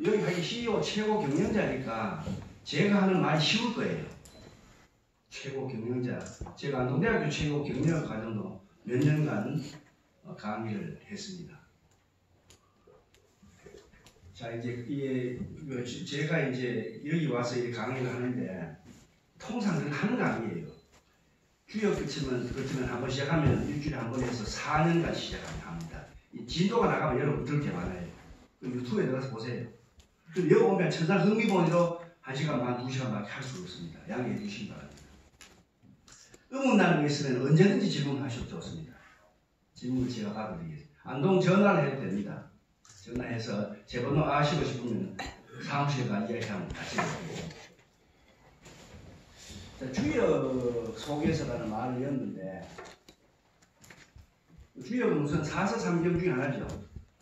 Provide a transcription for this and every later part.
여기 하기 CEO 최고 경영자니까 제가 하는 말이 쉬울 거예요. 최고 경영자. 제가 안동대학교 최고 경영 과정도 몇 년간 강의를 했습니다. 자, 이제 제가 이제 여기 와서 이렇게 강의를 하는데 통상 그렇게 하는 강의예요. 주요 그치면 한번 시작하면 일주일에 한 번 해서 4년간 시작합니다. 이 진도가 나가면 여러분 들을 게 많아요. 유튜브에 들어가서 보세요. 여기 오면 천상 흥미본으로 1시간 반, 2시간밖에 할 수 없습니다. 양해해 주시기 바랍니다. 의문 나는 거 있으면 언제든지 질문하셔도 좋습니다. 질문을 제가 받아드리겠습니다. 안동 전화를 해도 됩니다. 전화해서 제 번호 아시고 싶으면 사무실에 가 이야기하면 같이 해보고. 주역 속에서라는 말을 였는데 주역은 우선 사서삼경 중에 하나죠.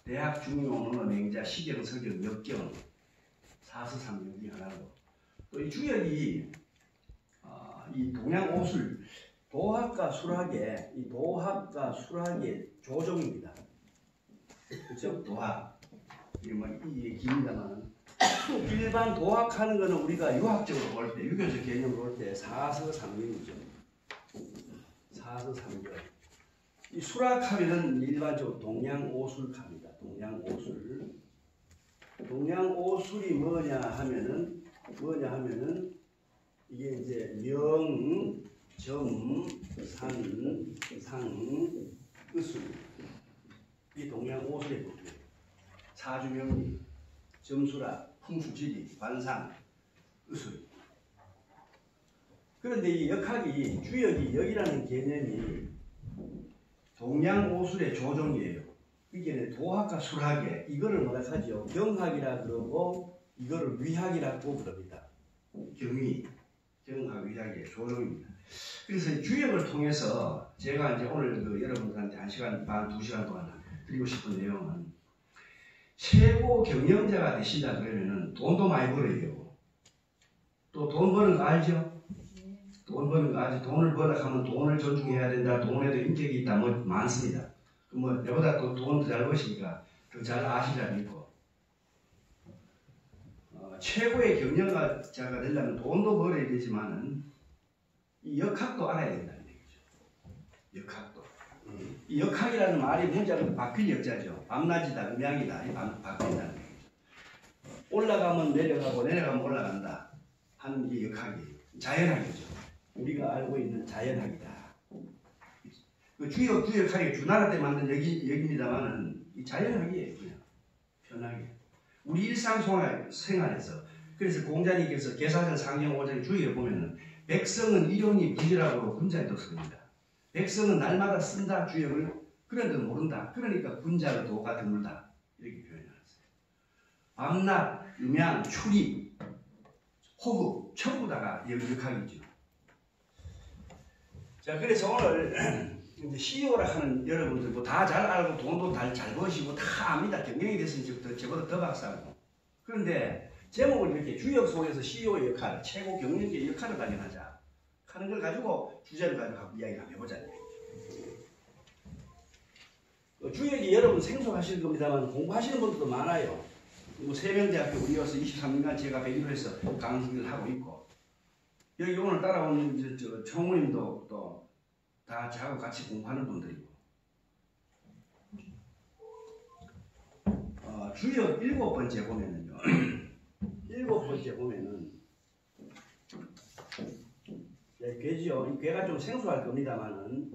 대학, 중용, 언어, 맹자, 시경, 서경, 역경 사서삼경 중에 하나고 또 이 주역이 이 동양오술 도학과 수학의 이 도학과 수학의 조종입니다. 그렇죠? 도학 이게 깁니다만 일반 도학하는 거는 우리가 유학적으로 볼 때, 유교적 개념으로 볼 때 사서삼경이죠. 사서삼경. 이 수락하면은 일반적으로 동양오술합니다. 동양오술. 동양오술이 뭐냐 하면은 이게 이제 명, 점, 산, 상, 의술. 이 동양오술의 법이에요. 사주명리, 점수락, 풍수지리, 관상, 의술. 그런데 이 역학이 주역이 역이라는 개념이 동양오술의 조종이에요. 이게 도학과 술학에 이거를 뭐라 하죠? 경학이라 그러고 이거를 위학이라고 부릅니다. 경위, 경학, 위학의 조종입니다. 그래서 주역을 통해서 제가 이제 오늘 여러분들한테 1시간 반, 2시간 동안 드리고 싶은 내용은 최고 경영자가 되신다 그러면은 돈도 많이 벌어요. 또 돈 버는 거 알죠? 돈 버는 거 알죠? 돈을 벌어 하면 돈을 존중해야 된다. 돈에도 인격이 있다. 뭐 많습니다. 뭐 내보다 또 돈 더 잘 버시니까 더 잘 아시라 믿고. 최고의 경영자가 되려면 돈도 벌어야 되지만은 이 역학도 알아야 된다는 얘기죠. 역학도. 이 역학이라는 말이 문자로 바뀔 역자죠. 밤낮이다, 음양이다, 바뀐다는 얘기죠. 올라가면 내려가고 내려가면 올라간다 하는 게 역학이에요. 자연학이죠. 우리가 알고 있는 자연학이다. 그 주역학이 주나라 때 만든 얘기입니다만은 이 자연학이에요. 그냥 편하게. 우리 일상생활에서 그래서 공자님께서 계사전 상경 5장의 주의를 보면은 백성은 일용이 부지락으로 군자에 뒀습니다. 백성은 날마다 쓴다 주역을 그런데 모른다. 그러니까 군자를 도가 드물다. 이렇게 표현해놨어요. 밤낮, 음양, 출입, 호흡 전부 다가 역학이죠. 자, 그래서 오늘 CEO라 하는 여러분들 뭐 다 잘 알고 돈도 잘 버시고 다 압니다. 경영에 대해서는 저보다 더 박사고. 그런데 제목을 이렇게 주역 속에서 CEO의 역할, 최고 경영자의 역할을 발견하자 하는 걸 가지고 주제를 가지고 이야기를 한번 해보자. 주역이 여러분 생소하실 겁니다만 공부하시는 분들도 많아요. 뭐 세명대학교 우리 와서 23년간 제가 101호에서 강의를 하고 있고 여기 오늘 따라오는 저 총무님도 또 다 저하고 같이 공부하는 분들이고 주역 7번째 보면은요. 7번째 보면은 괴지요. 이 괴가 좀 생소할 겁니다만은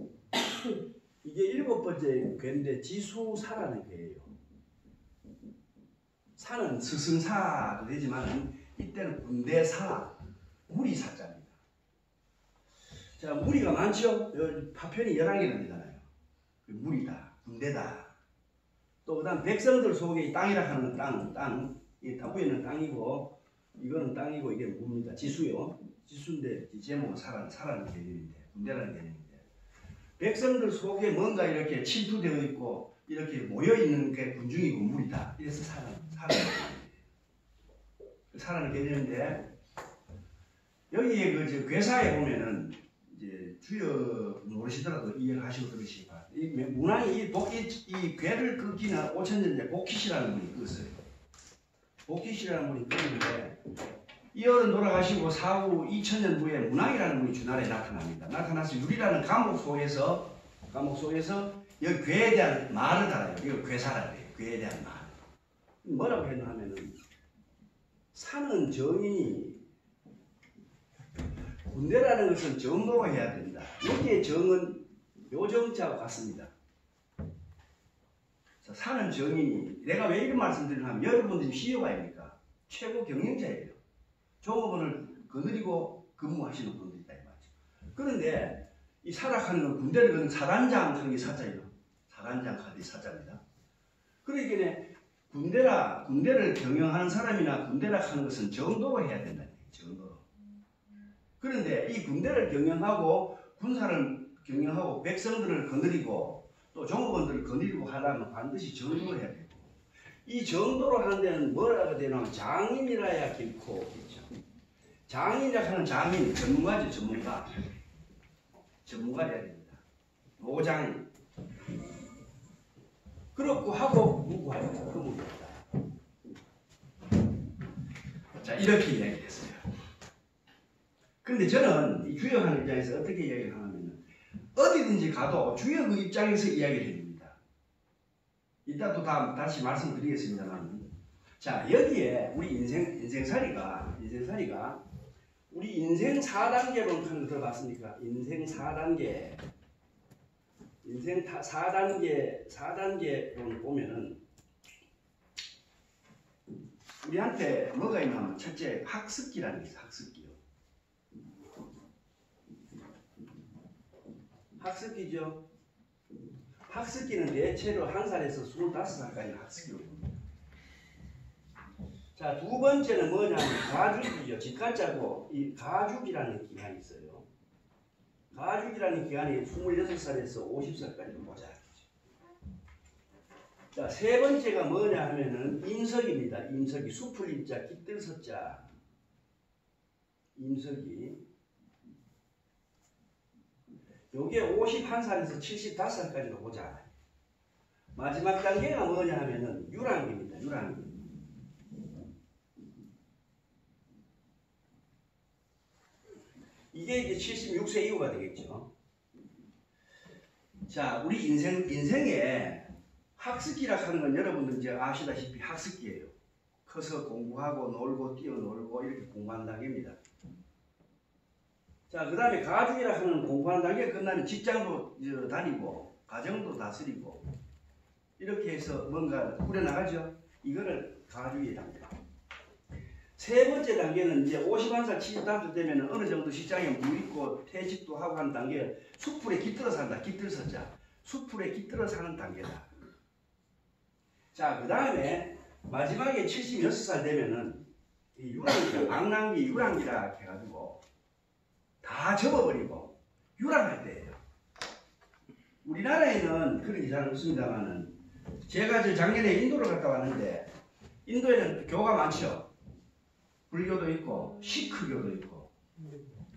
이게 7번째 괴인데 지수사라는 괴예요. 사는 스승사도 되지만 이때는 군대사, 무리사자입니다. 자, 무리가 많죠? 파편이 11개나 되잖아요. 무리다, 군대다. 또 그 다음 백성들 속에 이 땅이라 하는 땅, 이 위에는 땅이고 이거는 땅이고 이게 뭡니까? 지수요. 지수인데 제목은 사라는 개념인데 군대라는 개념인데 백성들 속에 뭔가 이렇게 침투되어 있고 이렇게 모여있는 게 군중이고 무리다. 이래서 사라는 개념인데 여기에 그 괴사에 보면은 이제 주역 모르시더라도 이해하시고 들으시기 바랍니다. 이 문왕이 이 괴를 끄기는 5000년째 복희시라는 분이 끄었어요. 복희씨라는 분이 그러는데 이 어른 돌아가시고 사후 2000년 후에 문왕이라는 분이 주나라에 나타납니다. 나타나서 유리라는 감옥 속에서 여기 괴에 대한 말을 달아요. 이거 괴사라 그래요. 괴에 대한 말. 뭐라고 했나 하면은 사는 정인이 군대라는 것은 정도로 해야 된다. 여기에 정은 요정자와 같습니다. 사는 정인이 내가 왜 이런 말씀드리냐 하면 여러분들이 CEO가 아닙니까? 최고 경영자예요. 종업원을 거느리고 근무하시는 분들이다 이 말이죠. 그런데 이 사락하는 건 군대를 거는 사단장 하는 게 사자예요. 사단장 카드 사자입니다. 그러니까 군대를 경영하는 사람이나 군대라 하는 것은 정도로 해야 된다는 얘기예요. 정도로. 그런데 이 군대를 경영하고 군사를 경영하고 백성들을 거느리고 또 종업원들을 거느리고 하려면 반드시 정도로 해야 되고 이 정도로 하는 데는 뭐라고 되냐면 장인이라야 길고 있죠. 장인이라 하는 장인 전문가죠. 전문가여야 됩니다. 노장인 그렇고 하고 무구하다. 그 무구하다. 자 이렇게 이야기했어요. 그런데 저는 이 주역하는 입장에서 어떻게 이야기를 하냐면 어디든지 가도 주역의 입장에서 이야기를 해줍니다. 이따 또 다시 말씀드리겠습니다만 자 여기에 우리 인생살이가 우리 인생 4단계론 하는 거 들어봤습니까? 인생 4단계 4단계론 보면은 우리한테 뭐가 있냐면 첫째 학습기라는 게 있어요. 학습기요. 학습기죠. 학습기는 대체로 1살에서 25살까지 학습기로 봅니다. 자, 두 번째는 뭐냐면 가죽이죠. 집가짜고 이 가죽이라는 기간이 있어요. 가죽이라는 기간이 26살에서 50살까지 모자라죠. 자, 세 번째가 뭐냐 하면은 임석입니다. 임석이 숲을 임자 깃들 서자 임석이 요게 51살에서 75살까지가 모자라요. 마지막 단계가 뭐냐 하면은 유랑기입니다. 유랑기. 이게 이제 76세 이후가 되겠죠. 자, 우리 인생에 학습기라 하는 건 여러분들 이제 아시다시피 학습기예요. 커서 공부하고 놀고 뛰어놀고 이렇게 공부하는 단계입니다. 자, 그 다음에 가죽이라 하는 공부하는 단계가 끝나면 직장도 다니고 가정도 다스리고 이렇게 해서 뭔가 꾸려나가죠. 이거를 가죽의 단계. 세 번째 단계는 이제 51살, 75살 되면 어느 정도 직장에 무있고 퇴직도 하고 하는 단계 숲풀에 깃들어 산다. 깃들 서자. 숲풀에 깃들어 사는 단계다. 자, 그 다음에 마지막에 76살 되면은 이 유랑기, 악랑기, 유랑기라 해가지고 다 접어버리고 유랑할 때예요. 우리나라에는 그런 게 잘 없습니다만은 제가 작년에 인도를 갔다 왔는데 인도에는 교가 많죠. 불교도 있고 시크교도 있고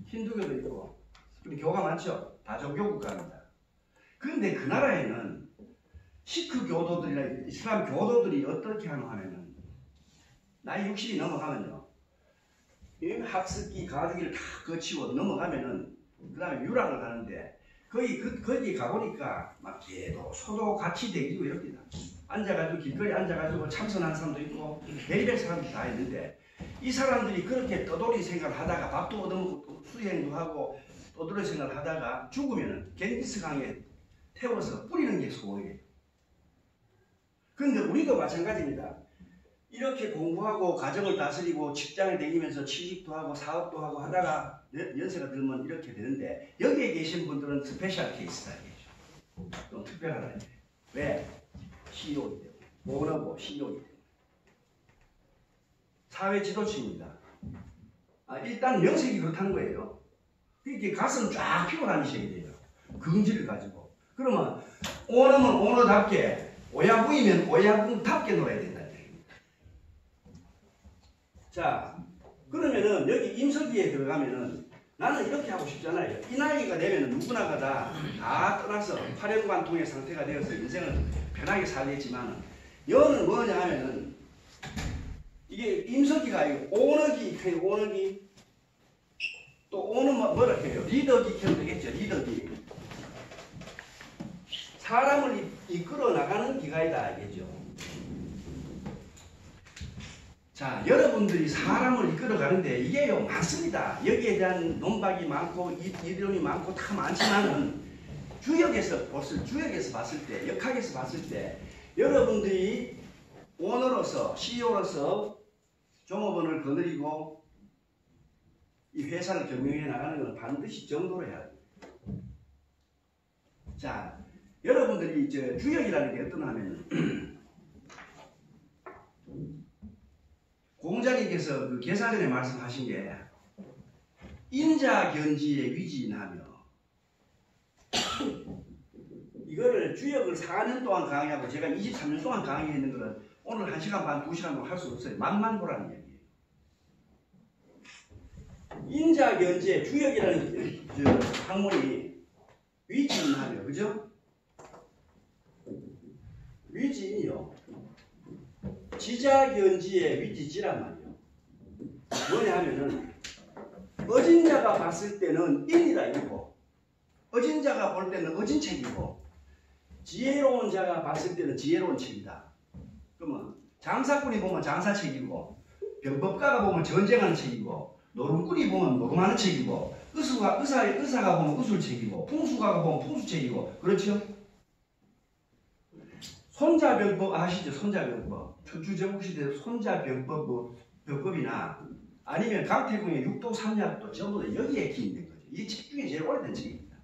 힌두교도 있고 그리고 교가 많죠. 다종교 국가입니다. 그런데 그 나라에는 시크 교도들이나 이슬람 교도들이 어떻게 하노 하면은 나이 60이 넘어가면요 학습기 가주기를 다 거치고 넘어가면은 그 다음에 유랑을 가는데 거기 가보니까 막 개도 소도 같이 대기고 이럽니다. 앉아가지고 길거리 앉아가지고 참선하는 사람도 있고 별의별 사람도 다 있는데 이 사람들이 그렇게 떠돌이 생활을 하다가 밥도 얻어먹고 수행도 하고 떠돌이 생활을 하다가 죽으면은 겐지스강에 태워서 뿌리는 게 소원이에요. 그런데 우리도 마찬가지입니다. 이렇게 공부하고 가정을 다스리고 직장에 다니면서 취직도 하고 사업도 하고 하다가 연세가 들면 이렇게 되는데 여기에 계신 분들은 스페셜 케이스다 이거죠. 좀 특별하다. 왜? CEO이기 때문에. 본업고 CEO이기 때문에. 사회 지도층입니다. 일단 명색이 그렇다는 거예요. 이렇게 가슴 쫙 펴고 다니셔야 돼요. 긍지를 가지고. 그러면 오너면 오너답게 오야부이면 오야부답게 놀아야 된다는 얘기입니다. 자, 그러면은 여기 임석기에 들어가면은 나는 이렇게 하고 싶잖아요. 이 나이가 되면은 누구나가 다 떠나서 화렴관통의 상태가 되어서 인생을 편하게 살겠지만은 여는 뭐냐 하면은 이 이게 임석이가 아니고 오너기 켜요. 오너기. 또 오는 뭐라 해요? 리더기 켜도 되겠죠. 리더기. 사람을 이끌어 나가는 기가이다 알겠죠. 자, 여러분들이 사람을 이끌어 가는데 이게요 많습니다. 여기에 대한 논박이 많고 이론이 많고 다 많지만은 주역에서 봤을 때, 역학에서 봤을 때 여러분들이 오너로서 CEO로서 종업원을 거느리고 이 회사를 경영해 나가는 건 반드시 정도로 해야 돼요. 자, 여러분들이 주역이라는 게 어떤 하면은 공자님께서 그 개사전에 말씀하신 게 인자견지에 위진하며 이거를 주역을 4년 동안 강의하고 제가 23년 동안 강의했는 거는 오늘 1시간 반, 2시간 동안 할 수 없어요. 만만보라는 얘기예요. 인자견지에 주역이라는 학문이 위진하며 그죠? 위진이요. 지자견지의 위지지란 말이에요. 뭐냐 하면은 어진 자가 봤을 때는 인이다 이고 어진 자가 볼 때는 어진 책이고 지혜로운 자가 봤을 때는 지혜로운 책이다. 그러면 장사꾼이 보면 장사책이고 병법가가 보면 전쟁하는 책이고 노름꾼이 보면 노름하는 책이고 의사가 보면 의술책이고 풍수가가 보면 풍수책이고 그렇죠? 손자병법 아시죠? 손자병법. 초주제국시대 손자병법이나 아니면 강태공의 육도삼약도 전부 다 여기에 기인된 거죠. 이 책 중에 제일 오래된 책입니다.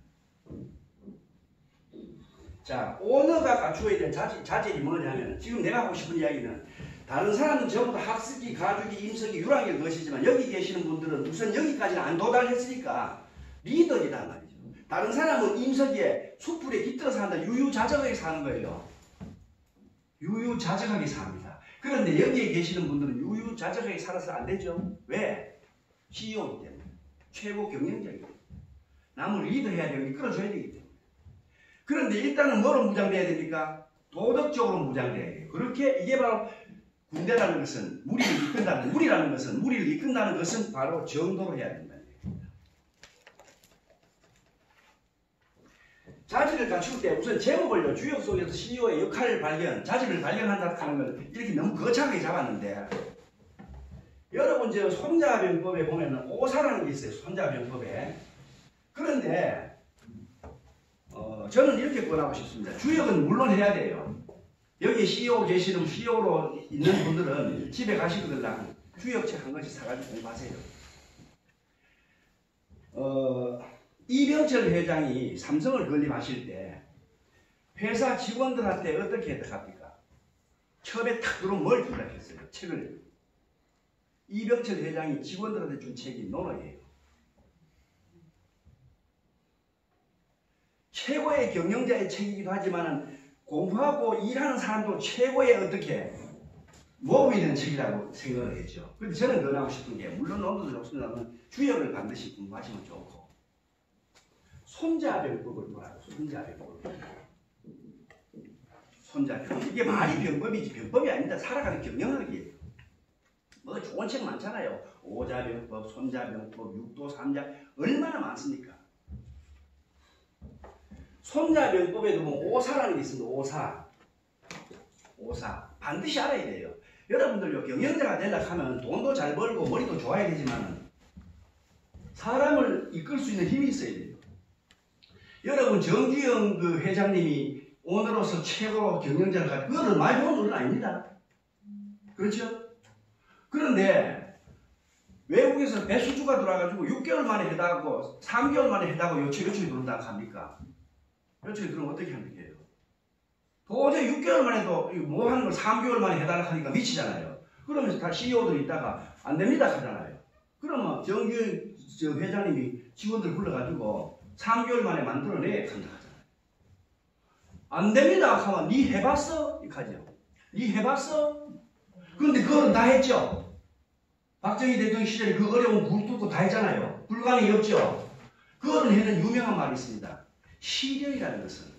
자, 오너가 갖추어야 될 자질이 뭐냐면 지금 내가 하고 싶은 이야기는 다른 사람은 전부 다 학습기, 가주기, 임석기, 유랑일 것이지만 여기 계시는 분들은 우선 여기까지는 안 도달했으니까 리더이란 말이죠. 다른 사람은 임석기에 숯불에 깃들어서 한다. 유유자적하게 사는 거예요. 유유자적하게 삽니다. 그런데 여기에 계시는 분들은 유유자적하게 살아서 안 되죠. 왜? CEO이기 때문에. 최고 경영자이기 때문에. 남을 리드해야 되고 이끌어줘야 되기 때문에. 그런데 일단은 뭐로 무장돼야 됩니까? 도덕적으로 무장돼야 돼요. 그렇게 이게 바로 군대라는 것은 무리를 이끈다는 것은 바로 정도로 해야 된다는 얘기입니다. 자질을 갖출 때 우선 제목을요, 주역 속에서 CEO의 역할을 자질을 발견한다 하는 걸 이렇게 너무 거창하게 잡았는데, 여러분 저 손자병법에 보면은 오사라는 게 있어요. 손자병법에. 그런데 저는 이렇게 권하고 싶습니다. 주역은 물론 해야 돼요. 여기 CEO로 있는 분들은 집에 가시거든요. 주역책 한 권씩 사가지고 공부하세요. 이병철 회장이 삼성을 건립하실 때 회사 직원들한테 어떻게 합니까? 처음에 탁 들어오면 뭘 준다 했어요? 책을. 이병철 회장이 직원들한테 준 책이 논어예요. 최고의 경영자의 책이기도 하지만 공부하고 일하는 사람도 최고의 어떻게 모험이 되는 책이라고 생각을 했죠. 그런데 저는 권하고 싶은 게 물론 논도도 좋습니다만 주역을 반드시 공부하시면 좋고 손자병법을 뭐라고? 손자병법. 이게 말이 병법이지 병법이 아닙니다. 살아가는 경영학이에요. 뭐 좋은 책 많잖아요. 오자병법, 손자병법, 육도삼약 얼마나 많습니까? 손자병법에도 뭐 오사라는 게 있습니다. 오사. 반드시 알아야 돼요. 여러분들요, 경영자가 되려고 하면 돈도 잘 벌고 머리도 좋아야 되지만 사람을 이끌 수 있는 힘이 있어야 돼요. 여러분 정주영 그 회장님이 오너로서 최고 경영자를 가지고 그거를 많이 본 돈은 아닙니다. 그렇죠? 그런데 외국에서 배수주가 들어와가지고 6개월 만에 해다하고 3개월 만에 해다하고 요청이 들어온다고 합니까? 요청이 들어오면 어떻게 합니까? 도저히 6개월 만에도 뭐 하는 걸 3개월 만에 해달라고 하니까 미치잖아요. 그러면서 다 CEO들이 있다가 안 됩니다 하잖아요. 그러면 정규 회장님이 직원들 불러가지고 3개월 만에 만들어내 한다 하잖아요. 안 됩니다 하면 니 해봤어? 이렇게 하죠. 니 해봤어? 그런데 그거는 다 했죠. 박정희 대통령 시절에 그 어려운 굴 뚫고 다 했잖아요. 불가능이 없죠. 그거는 해는 유명한 말이 있습니다. 시련이라는 것은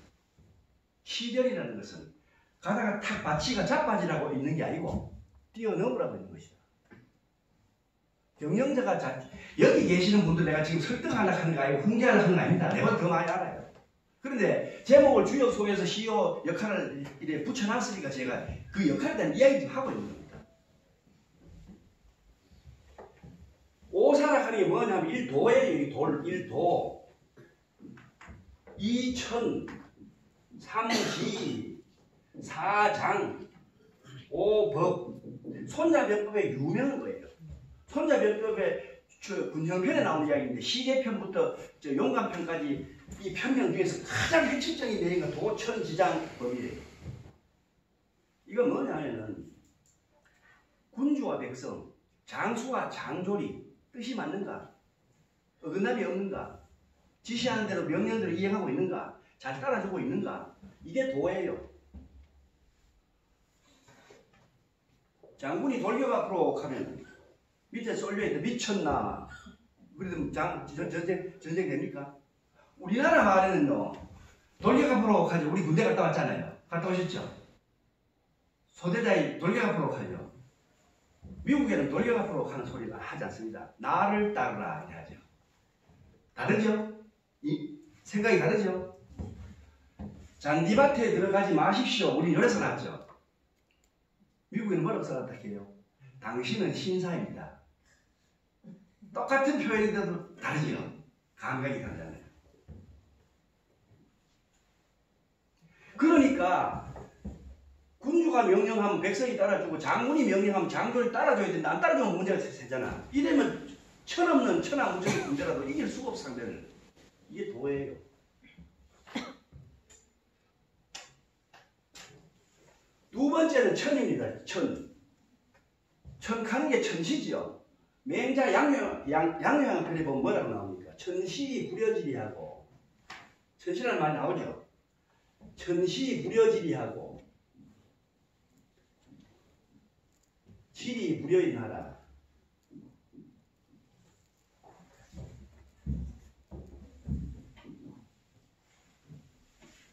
가다가 탁 바치가 자빠지라고 있는 게 아니고 뛰어넘으라고 있는 것이다. 경영자가 여기 계시는 분들 내가 지금 설득하려고 하는 거 아니고 훈계하려고 하는 거 아닙니다. 내가 더 많이 알아요. 그런데 제목을 주역 속에서 CEO 역할을 이렇게 붙여놨으니까 제가 그 역할에 대한 이야기 좀 하고 있는 겁니다. 오사라 하는 게 뭐냐면 일도예요. 이 돌, 일도. 이천, 삼지, 사장, 오법. 손자병법에 유명한 거예요. 손자병법에 군형편에 나오는 이야기인데 시계편부터 용감편까지 이 편명 중에서 가장 핵심적인 내용은 도천지장법이에요. 이건 뭐냐면은 군주와 백성, 장수와 장졸이 뜻이 맞는가? 어긋남이 없는가? 지시하는 대로 명령대로 이행하고 있는가? 잘 따라주고 있는가? 이게 도예요. 장군이 돌격 앞으로 가면 밑에 쏠려있는데 미쳤나? 그래도 전쟁 됩니까? 우리나라 말에는요, 돌격 앞으로 가죠. 우리 군대 갔다 왔잖아요. 갔다 오셨죠? 소대장이 돌격 앞으로 가죠. 미국에는 돌격 앞으로 가는 소리가 하지 않습니다. 나를 따르라 이렇게 하죠. 다르죠? 생각이 다르죠? 잔디밭에 들어가지 마십시오. 우리 이래서 나왔죠. 미국에는 뭐라고 써놨다 해요? 당신은 신사입니다. 똑같은 표현인데도 다르죠? 감각이 다르잖아요. 그러니까 군주가 명령하면 백성이 따라주고 장군이 명령하면 장군이 따라줘야 된다. 안 따라주면 문제가 생기잖아. 이러면 천없는 천하무적인 문제라도 이길 수가 없어 상대를. 이게 도예요. 두 번째는 천입니다. 천. 천 가는 게 천시지요. 맹자 양요한 편에 보면 뭐라고 나옵니까? 천시 부려지리하고. 천시라는 말이 나오죠. 천시 부려지리하고 질이 무려인하라.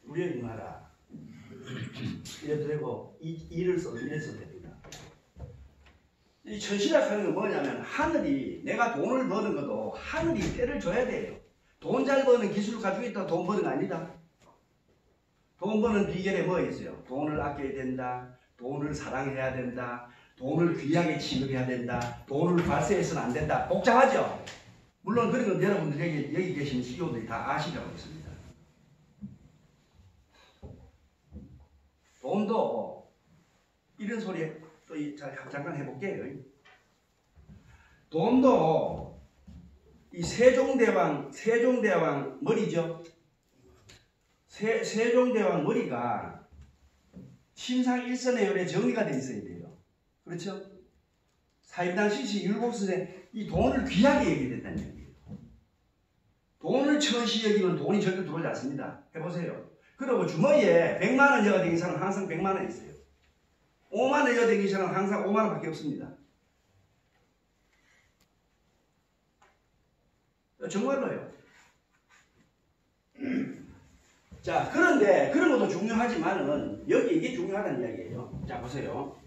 무려인하라. 이래도 되고 이를 써도 이래서 됩니다. 이 천시라 하는 건 뭐냐면 하늘이 내가 돈을 버는 것도 하늘이 때를 줘야 돼요. 돈 잘 버는 기술을 가지고 있다고 돈 버는 거 아니다. 돈 버는 비결에 뭐 있어요? 돈을 아껴야 된다. 돈을 사랑해야 된다. 돈을 귀하게 취급해야 된다. 돈을 발세해서는 안 된다. 복잡하죠? 물론 그런 건 여러분들 여기 계신 CEO들이 다 아시라고 했습니다. 돈도 이런 소리 또 잠깐 해볼게요. 돈도 이 세종대왕 머리죠? 세종대왕 머리가 신상일선의 열에 정리가 되어 있어야 돼요. 그렇죠? 사임당 실시 율곡선에 이 돈을 귀하게 여겨야 된다는 얘기예요. 돈을 천시 여기면 돈이 절대 들어오지 않습니다. 해보세요. 그리고 주머니에 100만 원 여가 된 이상은 항상 100만 원 있어요. 5만 원 여가 된 이상은 항상 5만 원밖에 없습니다. 정말로요. 자, 그런데 그런 것도 중요하지만은 여기 이게 중요하다는 이야기예요. 자, 보세요.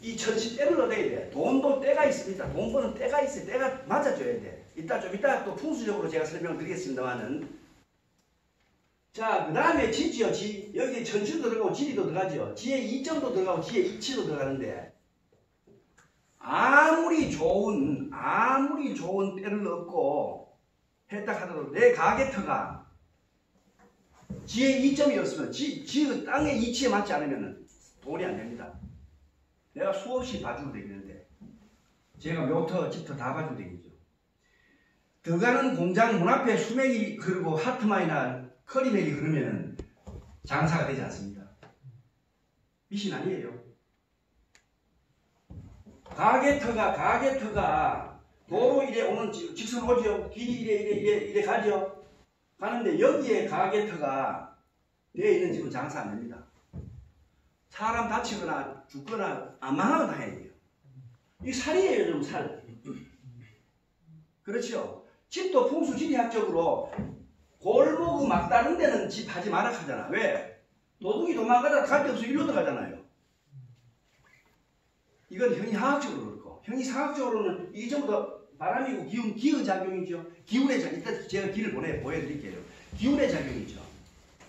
이 천시 때를 얻어야 돼. 돈도 때가 있습니다. 돈 버는 때가 있어요. 때가 맞아줘야 돼. 좀 이따 또 풍수적으로 제가 설명을 드리겠습니다만은. 자, 그 다음에 지지요, 지. 여기 천시도 들어가고 지리도 들어가죠. 지에 이점도 들어가고 지에 이치도 들어가는데, 아무리 좋은 때를 얻고 했다 하더라도 내 가게터가 지에 이점이 없으면 지의 땅의 이치에 맞지 않으면 돈이 안 됩니다. 내가 수없이 봐주면 되겠는데, 제가 묘터, 집터 다 봐주면 되겠죠. 들어가는 공장 문 앞에 수맥이 흐르고 하트마이나 커리맥이 흐르면 장사가 되지 않습니다. 미신 아니에요. 가게터가 도로 이래 오는 직선 오죠. 길이 이래 가죠. 가는데 여기에 가게터가 되어 있는 집은 장사 안 됩니다. 사람 다치거나 죽거나 안 망하면 다 해야 돼요. 이 살이에요, 좀 살. 그렇죠? 집도 풍수지리학적으로 골목 막다른 데는 집 하지 마라 하잖아. 왜? 도둑이 도망가다 갈 데 없어 일로 들어가잖아요. 이건 형이화학적으로 그렇고. 형이상학적으로는 이게 전부 다 바람이고 기후작용이죠. 기운의 작용, 일단 제가 길을 보여드릴게요. 기운의 작용이죠.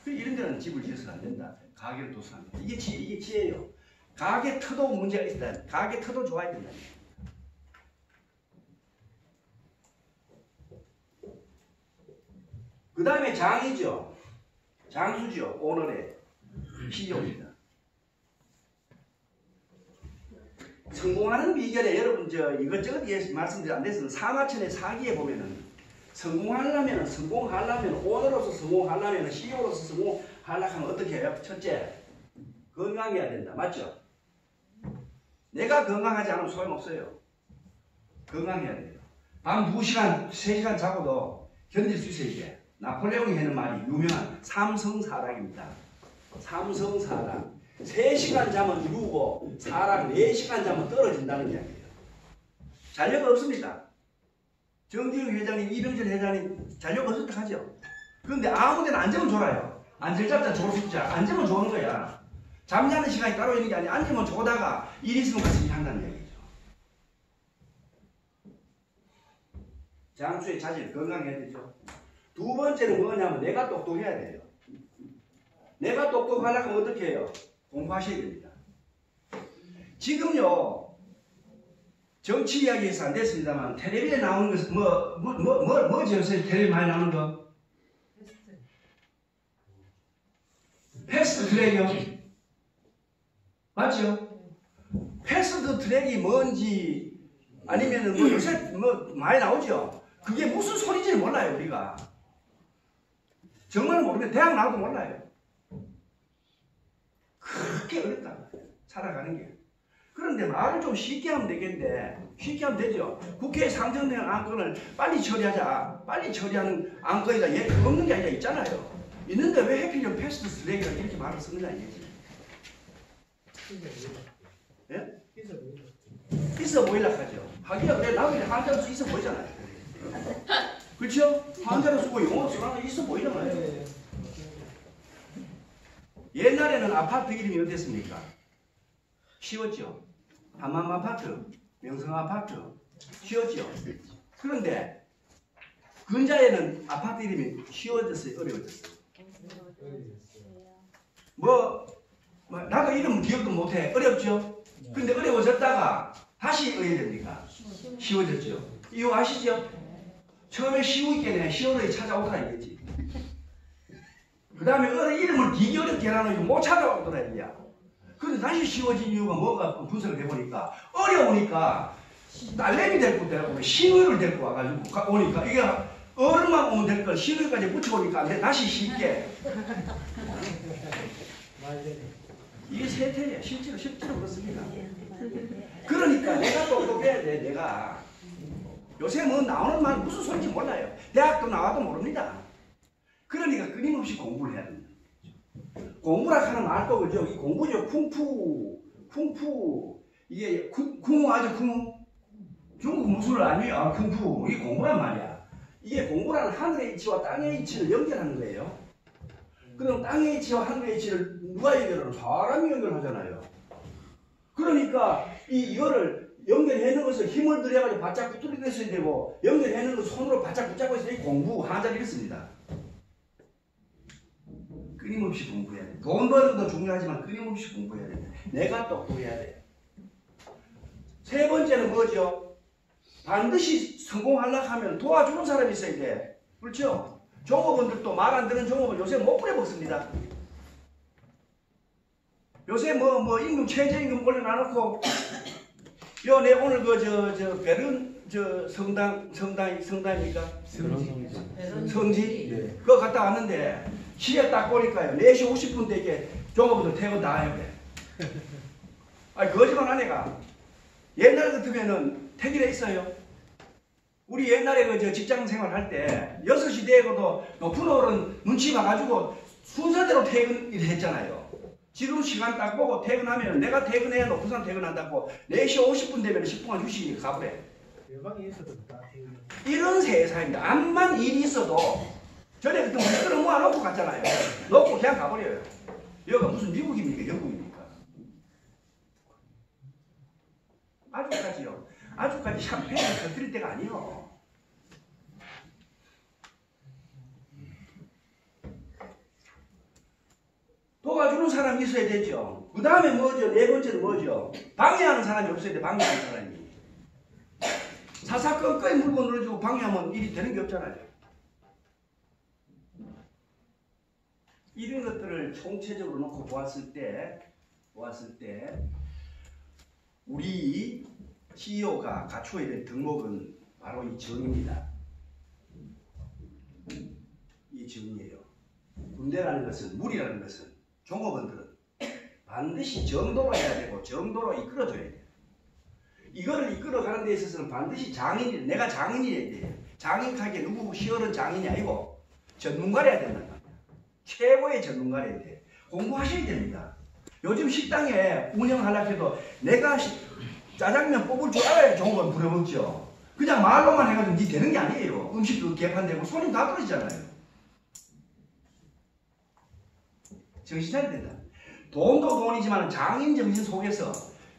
이런 데는 집을 지어서는 안 된다. 가게를 둬서는 안 된다. 이게 지혜예요. 가게 터도 문제가 있다. 가게 터도 좋아야 된다. 그 다음에 장이죠. 장수죠. 오늘의 시조입니다. 성공하는 비결에 여러분 이것저것 말씀드리 안 돼서 사마천의 사기에 보면은 성공하려면 오늘로서 성공하려면 시조로서 성공하려면 어떻게 해요? 첫째, 건강해야 된다. 맞죠? 내가 건강하지 않으면 소용없어요. 건강해야 돼요. 밤 2시간, 3시간 자고도 견딜 수 있어요. 이게 나폴레옹이 하는 말이 유명한 삼성사락입니다. 삼성사락. 3시간 자면 이루고 사락 4시간 자면 떨어진다는 이야기예요. 잔여가 없습니다. 정지용 회장님, 이병철 회장님 잔여가 없었다 하죠. 그런데 아무 데나 앉으면 졸아요. 앉을 잡자 졸습자. 앉으면 좋은 거야. 잠자는 시간이 따로 있는 게 아니라 앉으면 졸다가 일 있으면 가서 일한다는 얘기죠. 장수의 자질, 건강해야 되죠. 두 번째는 뭐냐면 내가 똑똑해야 돼요. 내가 똑똑하려고 하면 어떻게 해요? 공부하셔야 됩니다. 지금요, 정치 이야기에서 안 됐습니다만, 텔레비에 나오는 것은 뭐지 요새 텔레비 많이 나오는 거? 패스트 트랙이요. 맞죠? 패스트 트랙이 뭔지, 아니면은 요새 많이 나오죠? 그게 무슨 소리인지 몰라요, 우리가. 정말 모르면 대학 나와도 몰라요. 그렇게 어렵다. 살아가는 게. 그런데 말을 좀 쉽게 하면 되겠는데, 쉽게 하면 되죠. 국회에 상정된 안건을 빨리 처리하자. 빨리 처리하는 안건이다. 없는 게 아니라 있잖아요. 있는데 왜 해필이면 패스트 트랙이라고 이렇게 말을 쓰느냐 이거지. 예? 있어 보이려고 하죠. 하기야 그래. 나도 한자로 있어 보이잖아요. 그렇죠? 한자로 쓰고 영어로 쓰라는 있어 보이는 거예요. 옛날에는 아파트 이름이 어땠습니까? 쉬웠죠. 한맘 아파트, 명성 아파트, 쉬웠죠. 그런데 근자에는 아파트 이름이 쉬워졌어요, 어려워졌어요. 나도 이름 기억도 못해. 어렵죠. 근데 어려워졌다가 다시 어떻게 됩니까? 쉬워졌죠. 이유 아시죠? 처음에 쉬우있겠네. 쉬워를 찾아오더라 이거지. 그 다음에 이름을 되게 어렵게 해놔놓고 못 찾아오더라 이거야. 근데 다시 쉬워진 이유가 뭐가 분석을 해보니까 어려우니까 딸내미 데리고 데려오고 신우이를 데리고 와가지고 오니까 이게 어른만 오면 될 걸 신우이까지 붙여오니까 다시 쉽게. 이게 세태예요. 실제로 그렇습니다. 그러니까 내가 똑똑해야 돼. 내가 요새 나오는 말 무슨 소리인지 몰라요. 대학도 나와도 모릅니다. 그러니까 끊임없이 공부를 해야 됩니다. 공부라 하는 말도 그죠? 이 공부죠. 쿵푸. 이게 쿵 아주 쿵. 중국 무술을 아니에요. 쿵푸. 이게 공부란 말이야. 이게 공부라는 하늘의 이치와 땅의 이치를 연결하는 거예요. 그럼 땅의 이치와 하늘의 이치를 누가 연결하는? 사람이 연결하잖아요. 그러니까 이거를 연결해놓은 것을 힘을 들여가지고 바짝 붙들고 있어야 되고, 연결해놓은 것을 손으로 바짝 붙잡고 있어야 공부, 한자를 읽습니다. 끊임없이 공부해야 돼. 돈 버는 것도 중요하지만 끊임없이 공부해야 돼. 내가 똑똑해야 돼. 세 번째는 뭐죠? 반드시 성공하려고 하면 도와주는 사람이 있어야 돼. 그렇죠? 종업원들도 말 안 듣는 종업원 요새 못 부려먹습니다. 요새 임금 최저임금 올려놔놓고 내 오늘 베른 성당입니까? 성지? 네. 그거 갔다 왔는데 시에 딱 보니까요. 4시 50분 때 이게 종업원들 퇴근 다 해야 돼. 아니 거짓말 안 해가. 옛날 같으면은 택일에 있어요. 우리 옛날에 직장 생활할 때 6시 되고도 높은 어른 눈치 봐가지고 순서대로 퇴근을 했잖아요. 지금 시간 딱 보고 퇴근하면 내가 퇴근해야 높은 사람 퇴근한다고 4시 50분 되면 10분간 휴식이 가버려. 이런 세상입니다. 암만 일이 있어도 전에 그때 우리 모아놓고 갔잖아요. 놓고 그냥 가버려요. 여기가 무슨 미국입니까? 영국입니까? 아직까지요. 아주까지 샴페인을 터뜨릴 때가 아니요. 도와주는 사람이 있어야 되죠. 그 다음에 뭐죠? 네 번째는 뭐죠? 방해하는 사람이 없어야 돼. 방해하는 사람이. 사사건건히 물고 늘어지고 방해하면 일이 되는 게 없잖아요. 이런 것들을 총체적으로 놓고 보았을 때 우리 CEO가 갖추어야 될 덕목은 바로 이 정입니다. 이 정이에요. 군대라는 것은, 무리라는 것은, 종업원들은 반드시 정도로 해야 되고 정도로 이끌어줘야 돼요. 이거를 이끌어가는 데 있어서는 반드시 장인이, 내가 장인이어야 돼요. 장인하게 누구 시어른 장인이 아니고 전문가래야 된단 말이야. 최고의 전문가래야 돼. 공부하셔야 됩니다. 요즘 식당에 운영하려고 해도 내가 짜장면 뽑을 줄 알아야 종업원 부려먹죠. 그냥 말로만 해가지고 니 되는 게 아니에요. 음식도 개판되고 손님 다 떨어지잖아요. 정신 차려야 된다. 돈도 돈이지만 장인 정신 속에서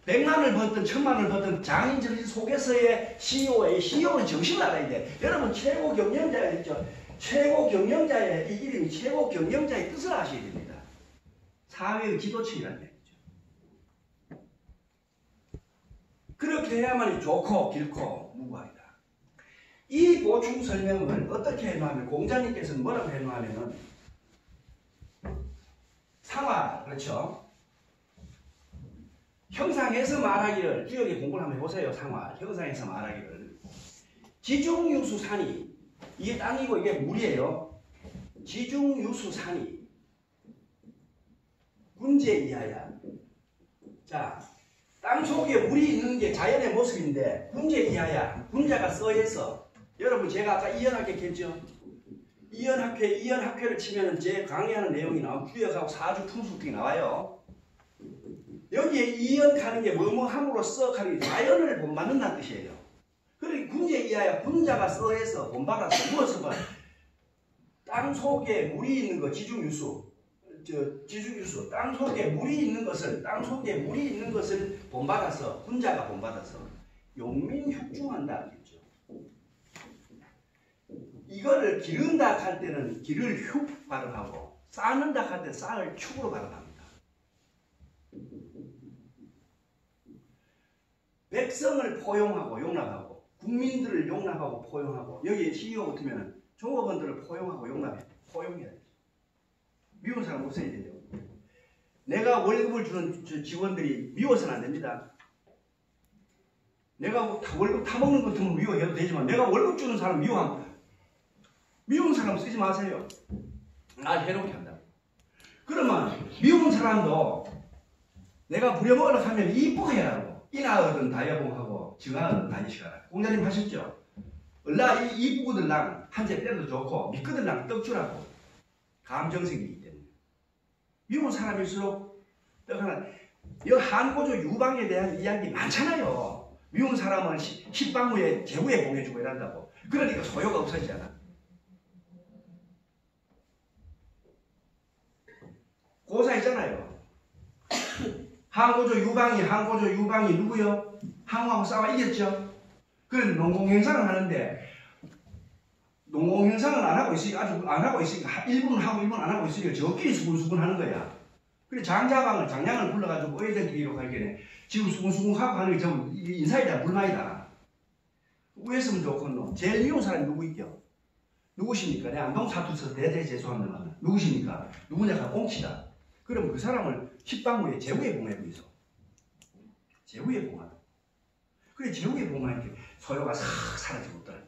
100만을 벌든 1000만을 벌든 장인 정신 속에서의 CEO는 정신을 알아야 돼. 여러분 최고 경영자가 있죠. 최고 경영자의 이 이름이 최고 경영자의 뜻을 아셔야 됩니다. 사회의 지도층이라는 얘기죠. 그렇게 해야만 좋고 길고 무구하다. 이 보충 설명을 어떻게 해놓으면 공자님께서는 뭐라고 해놓으면은 상화, 그렇죠? 형상에서 말하기를, 기억에 공부를 한번 해보세요. 상화, 형상에서 말하기를. 지중유수산이, 이게 땅이고 이게 물이에요. 지중유수산이 군제이하야. 자, 땅 속에 물이 있는 게 자연의 모습인데 군제이하야. 군자가 써해서, 여러분 제가 아까 이연학회 했죠? 이연학회를 치면은 제 강의하는 내용이 나오고 구역하고 사주 풍수 등이 나와요. 여기에 이연하는 게 뭐뭐 함으로써 하는 게 자연을 본받는다는 뜻이에요. 그러니까 군제이하야 군자가 써해서 본받아서 무엇을 봐? 땅 속에 물이 있는 거 지중유수. 지중유수. 땅 속에 물이 있는 것을 본받아서 군자가 본받아서 용민육중한다 그랬죠. 이거를 기른다 할 때는 기를 흉 발음하고 쌓는다 할 때는 쌓을 축으로 발음합니다. 백성을 포용하고 용납하고 국민들을 용납하고 포용하고 여기 CEO 같으면 종업원들을 포용하고 포용해야 되죠. 미운 사람 없어야 되죠. 내가 월급을 주는 직원들이 미워서는 안 됩니다. 내가 월급 타먹는 것 같으면 미워해도 되지만 내가 월급 주는 사람 미운 사람 쓰지 마세요. 날 해롭게 한다. 그러면 미운 사람도 내가 부려먹으려고 하면 이쁘게 해라고. 인하거든 다여봉하고 정하거든 다이시가라. 공자님 하셨죠? 얼라 이쁘고들랑 한째 때려도 좋고 미끄들랑 떡주라고. 감정생기기 때문에. 미운 사람일수록 떡 하나. 이 한고조 유방에 대한 이야기 많잖아요. 미운 사람은 십방후에 제후에 봉해주고 이란다고. 그러니까 소요가 없어지잖아. 고사 있잖아요. 항고조 유방이 누구요? 항우하고 싸워 이겼죠? 그래서 농공행상을 하는데 농공행상을 안 하고 있으니까 1분은 하고 1분 안 하고 있으니까 저끼리 수근수근 하는 거야. 그래 장량을 불러가지고 어이들끼리로 갈게네. 지금 수근수근 하고 하는 게 전부 인사이다 불만이다. 우했으면 좋겠노. 제일 미운 사람이 누구 있죠? 누구십니까? 내 안동 사투서 대대재수합니다. 누구십니까? 누구냐가 꽁치다. 그럼 그 사람을 십방후에 제후에 봉해도 있어. 제후에 봉하다. 그래 제후에 봉하니까 소요가 싹 사라지고 있더라.